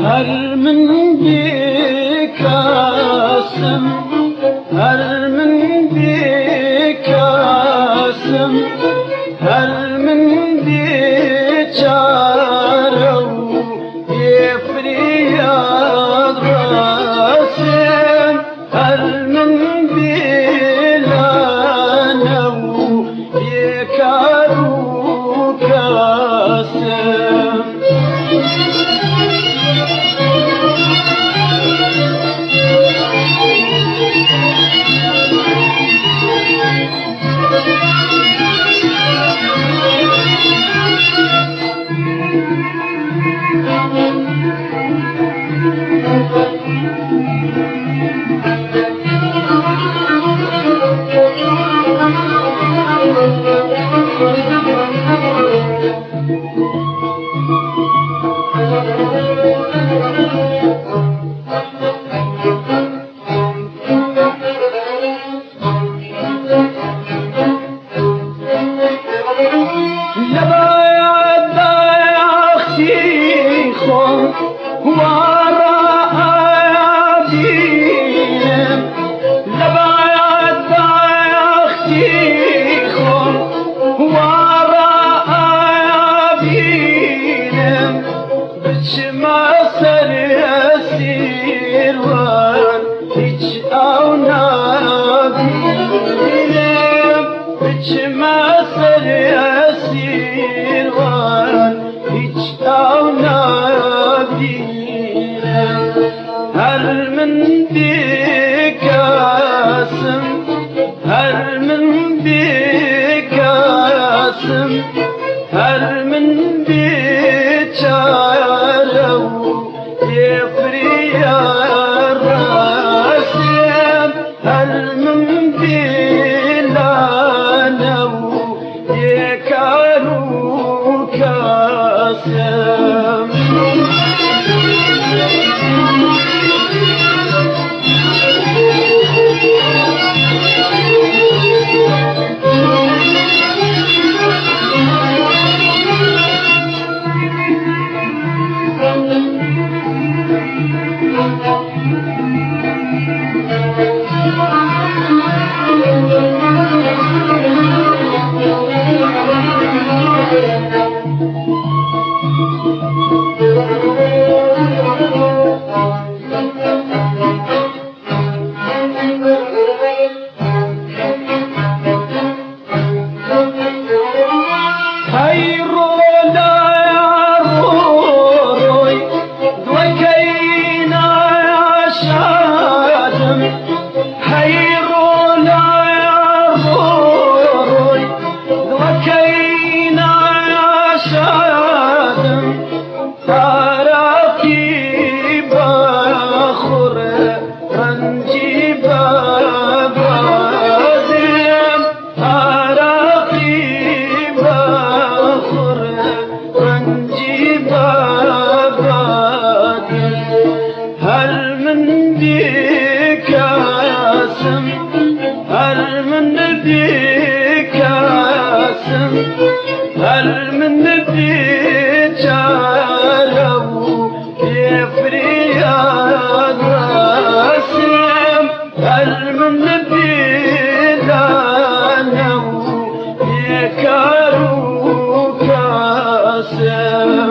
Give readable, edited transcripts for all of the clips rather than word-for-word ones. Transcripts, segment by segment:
هل من بكاسم هل من بكاسم هل من بشارو يفرياد راسم هل من بلانو يكارو كاسم هل من بكاسم هل من بكاسم هل من بشارو يفريا الراسم هل من بلانو يكارو كاسم هل من بكاسم هل من بكاسم هل من بشارو يفرياد راسم هل من بلانو يكارو كاسم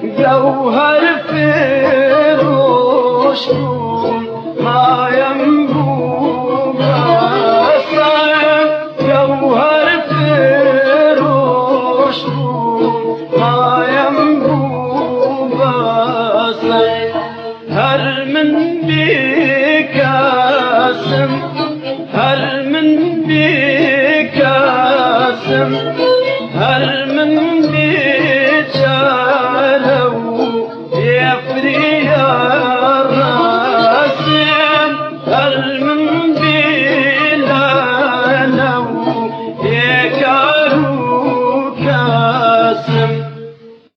جوهر في coşkun mayem bu basayım Cevher firuşkun mayem bu basayım Her min bir kasım her